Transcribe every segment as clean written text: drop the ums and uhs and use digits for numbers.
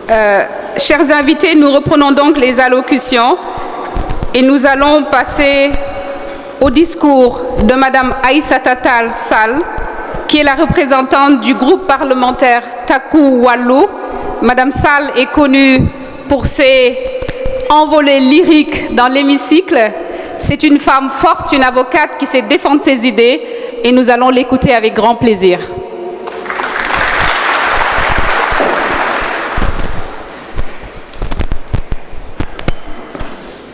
Chers invités, nous reprenons donc les allocutions et nous allons passer au discours de Madame Aïssata Tall Sall, qui est la représentante du groupe parlementaire Takku Wallu. Madame Sall est connue pour ses envolées lyriques dans l'hémicycle. C'est une femme forte, une avocate qui sait défendre ses idées et nous allons l'écouter avec grand plaisir.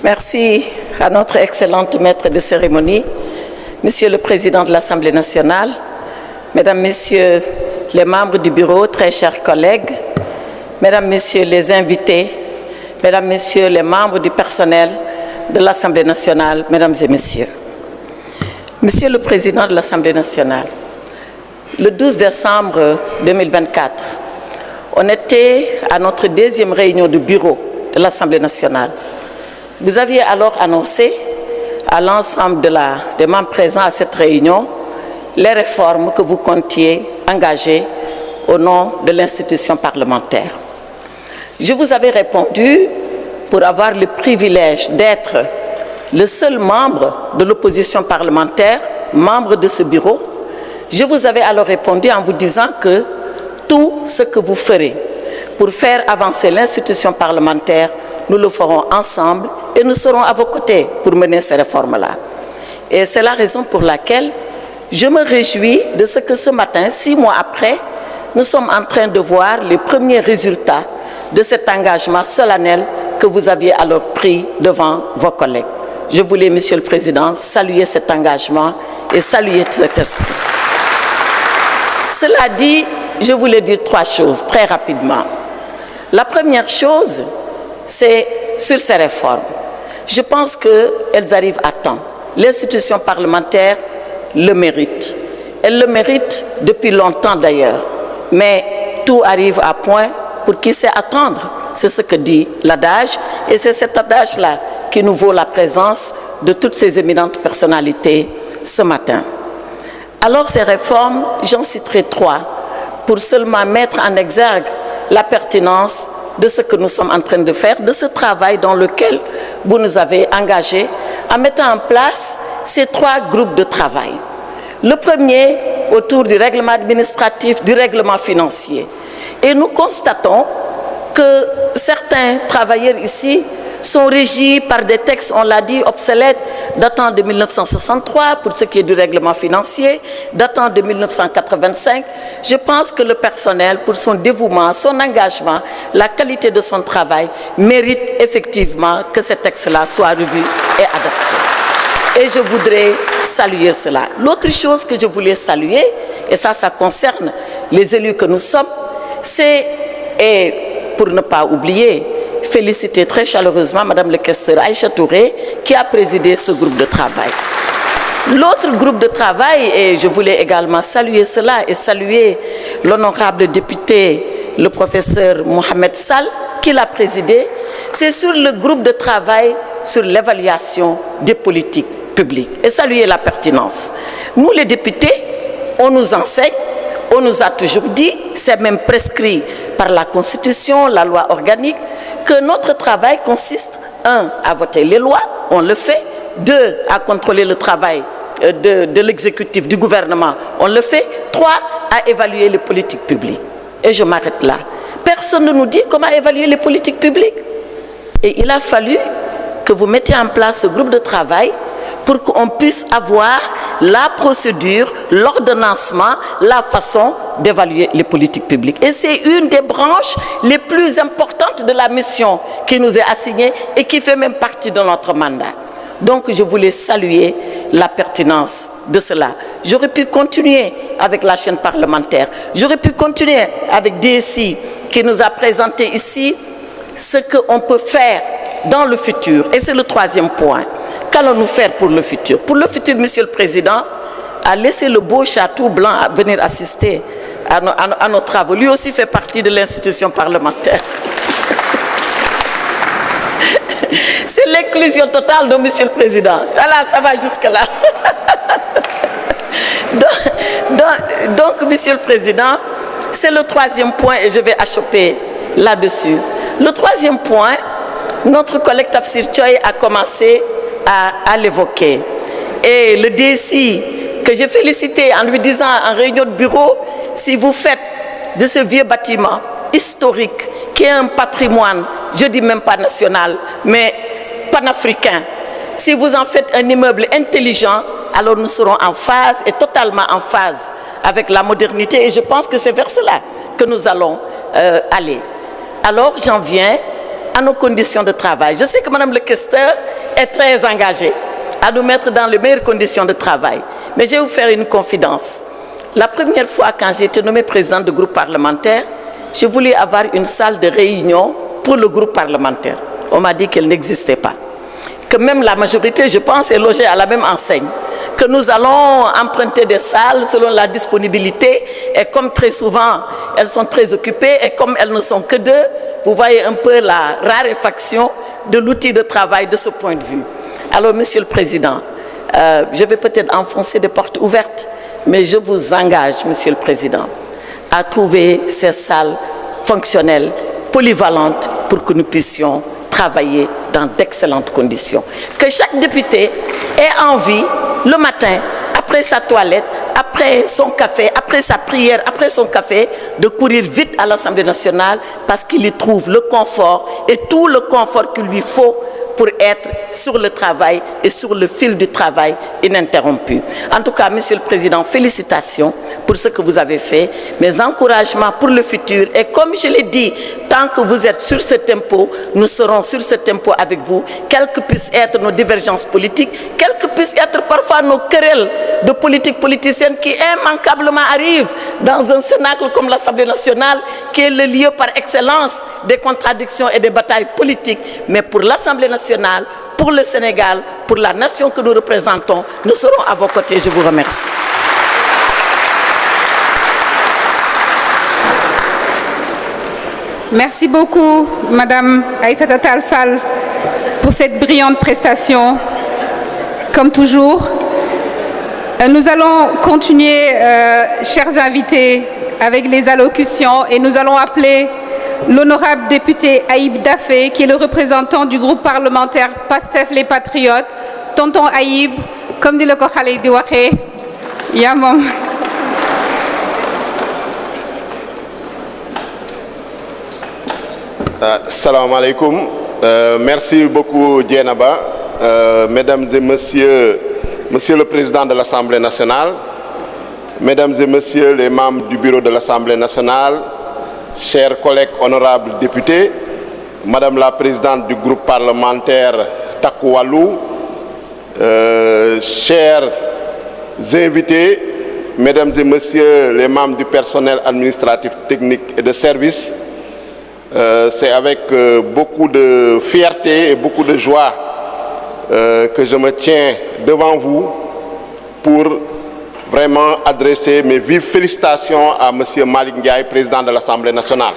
Merci à notre excellente maître de cérémonie, Monsieur le Président de l'Assemblée nationale, Mesdames, Messieurs les membres du bureau, très chers collègues, Mesdames, Messieurs les invités, Mesdames, Messieurs les membres du personnel de l'Assemblée nationale, Mesdames et Messieurs. Monsieur le Président de l'Assemblée nationale, le 12 décembre 2024, on était à notre deuxième réunion du bureau de l'Assemblée nationale. Vous aviez alors annoncé à l'ensemble des membres présents à cette réunion les réformes que vous comptiez engager au nom de l'institution parlementaire. Je vous avais répondu, pour avoir le privilège d'être le seul membre de l'opposition parlementaire, membre de ce bureau, je vous avais alors répondu en vous disant que tout ce que vous ferez pour faire avancer l'institution parlementaire, nous le ferons ensemble et nous serons à vos côtés pour mener ces réformes-là. Et c'est la raison pour laquelle je me réjouis de ce que ce matin, 6 mois après, nous sommes en train de voir les premiers résultats de cet engagement solennel que vous aviez alors pris devant vos collègues. Je voulais, Monsieur le Président, saluer cet engagement et saluer cet esprit. Cela dit, je voulais dire 3 choses très rapidement. La première chose, c'est sur ces réformes. Je pense qu'elles arrivent à temps. L'institution parlementaire le mérite. Elle le mérite depuis longtemps d'ailleurs. Mais tout arrive à point pour qui sait attendre. C'est ce que dit l'adage. Et c'est cet adage-là qui nous vaut la présence de toutes ces éminentes personnalités ce matin. Alors ces réformes, j'en citerai 3 pour seulement mettre en exergue la pertinence de ce que nous sommes en train de faire, de ce travail dans lequel vous nous avez engagés en mettant en place ces 3 groupes de travail. Le premier, autour du règlement administratif, du règlement financier. Et nous constatons que certains travailleurs ici sont régis par des textes, on l'a dit, obsolètes, datant de 1963 pour ce qui est du règlement financier, datant de 1985. Je pense que le personnel, pour son dévouement, son engagement, la qualité de son travail, mérite effectivement que ces textes-là soient revus et adaptés. Et je voudrais saluer cela. L'autre chose que je voulais saluer, et ça concerne les élus que nous sommes, c'est, et pour ne pas oublier, féliciter très chaleureusement Madame le questeur Aïcha Touré qui a présidé ce groupe de travail. L'autre groupe de travail, et je voulais également saluer cela et saluer l'honorable député, le professeur Mohamed Sall, qui l'a présidé, c'est sur le groupe de travail sur l'évaluation des politiques publiques et saluer la pertinence. Nous les députés, on nous enseigne, on nous a toujours dit, c'est même prescrit par la Constitution, la loi organique, que notre travail consiste, 1, à voter les lois, on le fait, 2, à contrôler le travail de l'exécutif, du gouvernement, on le fait, 3, à évaluer les politiques publiques. Et je m'arrête là. Personne ne nous dit comment évaluer les politiques publiques. Et il a fallu que vous mettiez en place ce groupe de travail pour qu'on puisse avoir la procédure, l'ordonnancement, la façon d'évaluer les politiques publiques. Et c'est une des branches les plus importantes de la mission qui nous est assignée et qui fait même partie de notre mandat. Donc je voulais saluer la pertinence de cela. J'aurais pu continuer avec la chaîne parlementaire. J'aurais pu continuer avec DSI qui nous a présenté ici ce qu'on peut faire dans le futur. Et c'est le 3e point. Qu'allons-nous faire pour le futur? Pour le futur, Monsieur le Président a laissé le beau Chateau Blanc à venir assister à nos travaux. Lui aussi fait partie de l'institution parlementaire. C'est l'inclusion totale de Monsieur le Président. Voilà, ça va jusque-là. Donc, Monsieur le Président, c'est le 3e point et je vais achoper là-dessus. Le troisième point, notre collègue Tafsir Choy a commencé à l'évoquer. Et le DSI, que j'ai félicité en lui disant en réunion de bureau, si vous faites de ce vieux bâtiment historique, qui est un patrimoine, je ne dis même pas national, mais panafricain, si vous en faites un immeuble intelligent, alors nous serons en phase et totalement en phase avec la modernité. Et je pense que c'est vers cela que nous allons aller. Alors j'en viens à nos conditions de travail. Je sais que Mme le questeur est très engagée à nous mettre dans les meilleures conditions de travail. Mais je vais vous faire une confidence. La première fois, quand j'ai été nommée présidente de groupe parlementaire, je voulais avoir une salle de réunion pour le groupe parlementaire. On m'a dit qu'elle n'existait pas. Que même la majorité, je pense, est logée à la même enseigne. Que nous allons emprunter des salles selon la disponibilité. Et comme très souvent, elles sont très occupées et comme elles ne sont que deux, vous voyez un peu la raréfaction de l'outil de travail de ce point de vue. Alors, Monsieur le Président, je vais peut-être enfoncer des portes ouvertes, mais je vous engage, Monsieur le Président, à trouver ces salles fonctionnelles, polyvalentes, pour que nous puissions travailler dans d'excellentes conditions. Que chaque député ait envie, le matin, après sa toilette, après son café, après sa prière, après son café, de courir vite à l'Assemblée nationale parce qu'il y trouve le confort et tout le confort qu'il lui faut pour être sur le travail et sur le fil du travail ininterrompu. En tout cas, Monsieur le Président, félicitations pour ce que vous avez fait, mes encouragements pour le futur. Et comme je l'ai dit, tant que vous êtes sur ce tempo, nous serons sur ce tempo avec vous, quelles que puissent être nos divergences politiques, quelles que puissent être parfois nos querelles de politique politicienne qui immanquablement arrivent dans un cénacle comme l'Assemblée nationale, qui est le lieu par excellence des contradictions et des batailles politiques. Mais pour l'Assemblée nationale, pour le Sénégal, pour la nation que nous représentons, nous serons à vos côtés. Je vous remercie. Merci beaucoup, Madame Aïssata Tall Sall, pour cette brillante prestation. Comme toujours, nous allons continuer, chers invités, avec les allocutions et nous allons appeler l'honorable député Aïb Dafé, qui est le représentant du groupe parlementaire PASTEF les Patriotes. Tonton Aïb, comme dit le Kokhale di waxe, Yamom. Salam alaikum. Merci beaucoup, Dienaba. Mesdames et messieurs, Monsieur le Président de l'Assemblée nationale, Mesdames et Messieurs les membres du bureau de l'Assemblée nationale, chers collègues honorables députés, Madame la Présidente du groupe parlementaire Takoualou, chers invités, Mesdames et Messieurs les membres du personnel administratif, technique et de service, c'est avec beaucoup de fierté et beaucoup de joie que je me tiens devant vous pour vraiment adresser mes vives félicitations à M. Malick Ndiaye, président de l'Assemblée nationale.